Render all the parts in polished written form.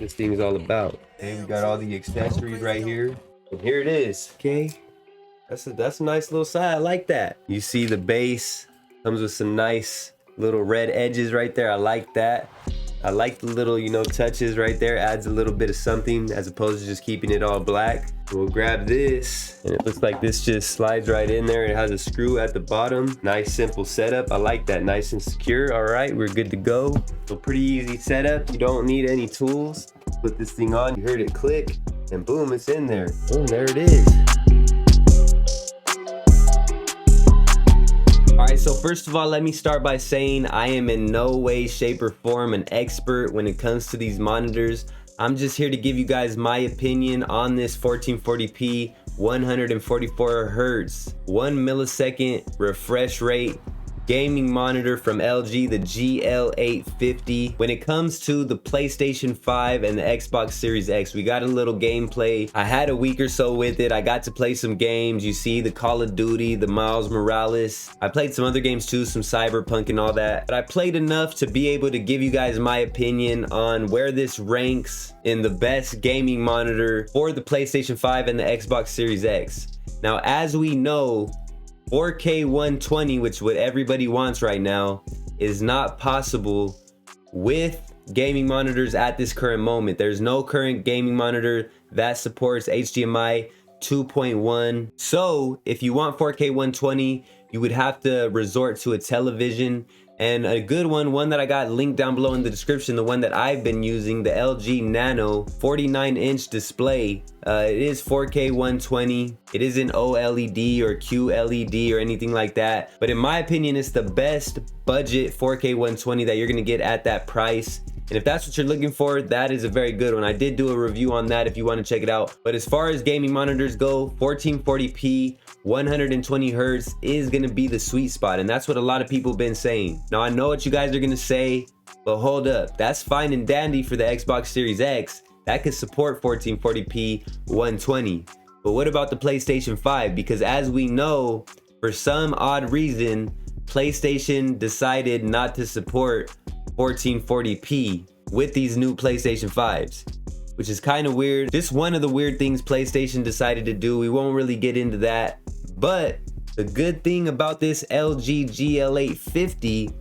this thing's all about. Okay, we got all the accessories right here. And here it is, okay? That's a nice little side. I like that. You see the base comes with some nice little red edges right there. I like that. I like the little, you know, touches right there. Adds a little bit of something as opposed to just keeping it all black. We'll grab this, and it looks like this just slides right in there. It has a screw at the bottom. Nice simple setup. I like that, nice and secure. All right, we're good to go. So pretty easy setup. You don't need any tools. Put this thing on, you heard it click, and boom, it's in there. Boom, there it is. Alright, so first of all, let me start by saying I am in no way, shape, or form an expert when it comes to these monitors. I'm just here to give you guys my opinion on this 1440p 144Hz 1 millisecond refresh rate gaming monitor from LG, the GL850. When it comes to the PlayStation 5 and the Xbox Series X, we got a little gameplay. I had a week or so with it. I got to play some games. You see the Call of Duty, the Miles Morales. I played some other games too, some Cyberpunk and all that. But I played enough to be able to give you guys my opinion on where this ranks in the best gaming monitor for the PlayStation 5 and the Xbox Series X. Now, as we know, 4K 120, which what everybody wants right now, is not possible with gaming monitors at this current moment. There's no current gaming monitor that supports HDMI 2.1. So if you want 4K 120, you would have to resort to a television. And a good one that I got linked down below in the description, the one that I've been using, the LG Nano 49-inch display. It is 4K 120. It isn't OLED or QLED or anything like that. But in my opinion, it's the best budget 4K 120 that you're gonna get at that price. And if that's what you're looking for, that is a very good one. I did do a review on that if you want to check it out. But as far as gaming monitors go, 1440p 120 Hz is going to be the sweet spot. And that's what a lot of people have been saying. Now, I know what you guys are going to say, but hold up. That's fine and dandy for the Xbox Series X. That could support 1440p 120. But what about the PlayStation 5? Because as we know, for some odd reason, PlayStation decided not to support 1440p with these new PlayStation 5s, which is kind of weird. Just one of the weird things PlayStation decided to do. We won't really get into that. But the good thing about this LG GL850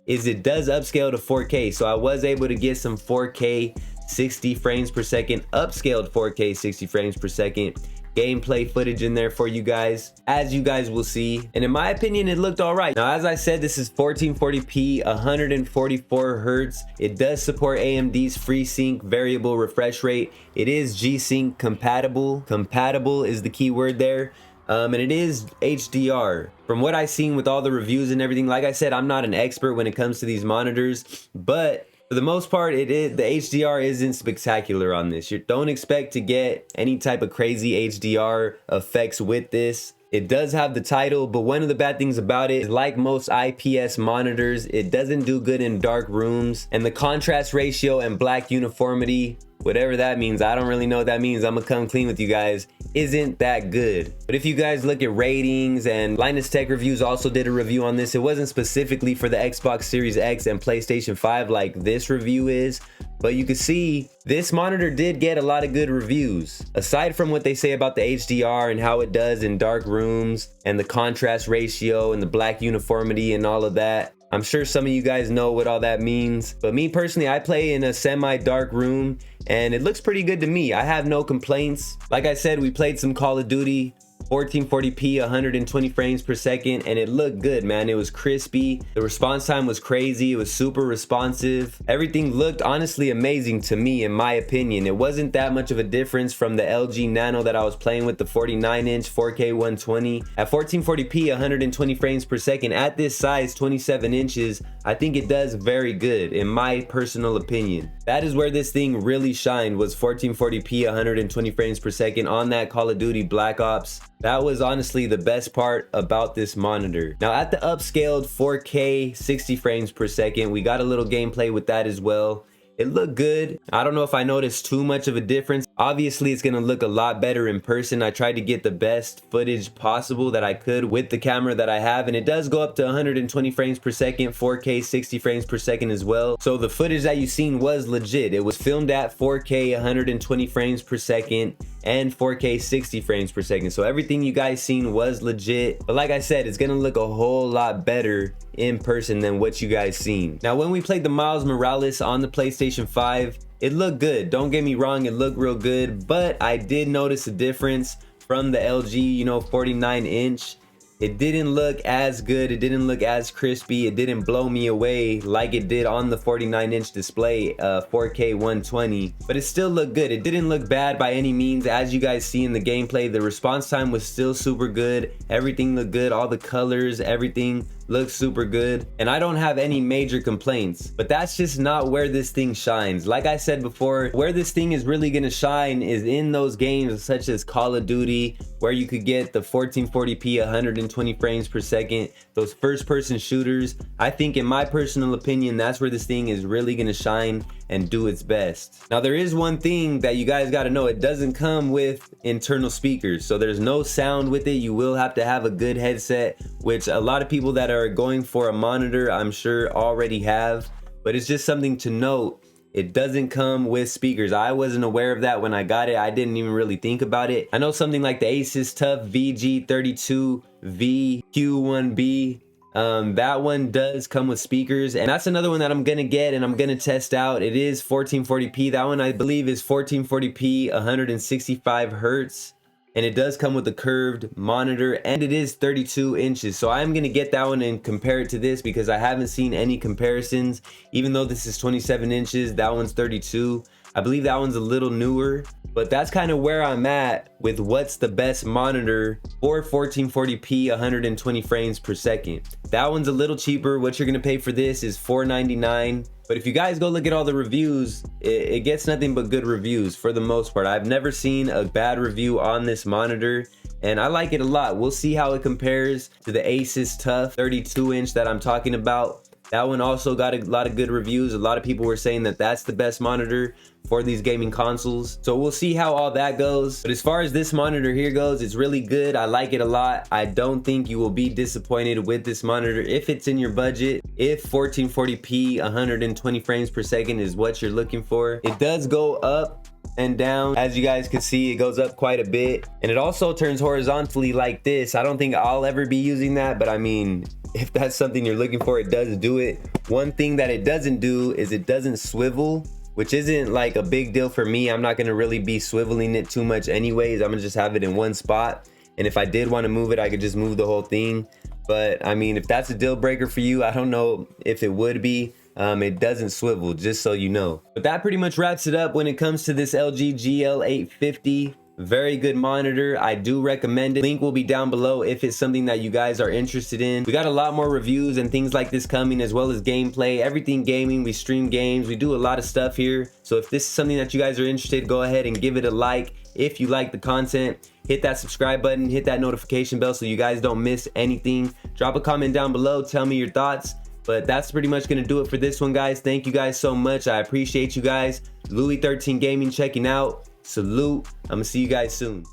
is it does upscale to 4K. So I was able to get some 4K 60 frames per second, upscaled 4K 60 frames per second gameplay footage in there for you guys, as you guys will see. And in my opinion, it looked all right. Now, as I said, this is 1440p 144 Hz. It does support AMD's FreeSync variable refresh rate. It is G-Sync compatible. Compatible is the key word there. And it is HDR. From what I've seen with all the reviews and everything, like I said, I'm not an expert when it comes to these monitors, but for the most part, the HDR isn't spectacular on this. You don't expect to get any type of crazy HDR effects with this. It does have the title, but one of the bad things about it is, like most IPS monitors, it doesn't do good in dark rooms, and the contrast ratio and black uniformity, whatever that means, I don't really know what that means, I'm gonna come clean with you guys, isn't that good. But if you guys look at ratings, and Linus Tech Reviews also did a review on this, it wasn't specifically for the Xbox Series X and PlayStation 5 like this review is, but you can see this monitor did get a lot of good reviews. Aside from what they say about the HDR and how it does in dark rooms and the contrast ratio and the black uniformity and all of that, I'm sure some of you guys know what all that means. But me personally, I play in a semi-dark room and it looks pretty good to me. I have no complaints. Like I said, we played some Call of Duty 1440p 120 frames per second, and it looked good, man. It was crispy. The response time was crazy. It was super responsive. Everything looked honestly amazing to me, in my opinion. It wasn't that much of a difference from the LG Nano that I was playing with, the 49-inch 4K 120. At 1440p 120 frames per second, at this size, 27 inches, I think it does very good, in my personal opinion. That is where this thing really shined, was 1440p 120 frames per second on that Call of Duty Black Ops. That was honestly the best part about this monitor. Now at the upscaled 4K 60 frames per second, we got a little gameplay with that as well. It looked good. I don't know if I noticed too much of a difference. Obviously, it's gonna look a lot better in person. I tried to get the best footage possible that I could with the camera that I have, and it does go up to 120 frames per second, 4K 60 frames per second as well. So the footage that you've seen was legit. It was filmed at 4K 120 frames per second and 4K 60 frames per second. So everything you guys seen was legit. But like I said, it's gonna look a whole lot better in person than what you guys seen. Now, when we played the Miles Morales on the PlayStation 5, it looked good. Don't get me wrong, it looked real good, but I did notice a difference from the LG, you know, 49-inch. It didn't look as good, it didn't look as crispy, it didn't blow me away like it did on the 49-inch display, 4K 120, but it still looked good. It didn't look bad by any means. As you guys see in the gameplay, the response time was still super good. Everything looked good, all the colors, everything looks super good, and I don't have any major complaints. But that's just not where this thing shines. Like I said before, where this thing is really gonna shine is in those games such as Call of Duty, where you could get the 1440p 120 frames per second, those first-person shooters. I think, in my personal opinion, that's where this thing is really gonna shine and do its best. Now, there is one thing that you guys got to know: it doesn't come with internal speakers, so there's no sound with it. You will have to have a good headset, which a lot of people that are going for a monitor, I'm sure, already have, but it's just something to note. It doesn't come with speakers. I wasn't aware of that when I got it. I didn't even really think about it. I know something like the Asus TUF VG32V Q1B, that one does come with speakers, and that's another one that I'm gonna get and I'm gonna test out. It is 1440p. That one, I believe, is 1440p 165 Hz, and it does come with a curved monitor, and it is 32 inches. So I'm gonna get that one and compare it to this, because I haven't seen any comparisons. Even though this is 27 inches, that one's 32. I believe that one's a little newer, but that's kind of where I'm at with what's the best monitor for 1440p 120 frames per second. That one's a little cheaper. What you're gonna pay for this is $499. But if you guys go look at all the reviews, it gets nothing but good reviews for the most part. I've never seen a bad review on this monitor, and I like it a lot. We'll see how it compares to the Asus TUF 32-inch that I'm talking about. That one also got a lot of good reviews. A lot of people were saying that that's the best monitor for these gaming consoles. So we'll see how all that goes. But as far as this monitor here goes, it's really good. I like it a lot. I don't think you will be disappointed with this monitor if it's in your budget. If 1440p 120 frames per second is what you're looking for. It does go up and down. As you guys can see, it goes up quite a bit, and it also turns horizontally like this. I don't think I'll ever be using that, but I mean, if that's something you're looking for, it does do it. One thing that it doesn't do is it doesn't swivel, which isn't like a big deal for me. I'm not gonna really be swiveling it too much anyways. I'm gonna just have it in one spot, and if I did want to move it, I could just move the whole thing. But I mean, if that's a deal breaker for you, I don't know if it would be. It doesn't swivel, just so you know. But that pretty much wraps it up when it comes to this LG GL850. Very good monitor. I do recommend it. Link will be down below if it's something that you guys are interested in. We got a lot more reviews and things like this coming, as well as gameplay, everything gaming. We stream games, we do a lot of stuff here. So if this is something that you guys are interested, go ahead and give it a like. If you like the content, hit that subscribe button, hit that notification bell so you guys don't miss anything. Drop a comment down below, tell me your thoughts. But that's pretty much gonna do it for this one, guys. Thank you guys so much. I appreciate you guys. Louis13 Gaming checking out. Salute. I'm gonna see you guys soon.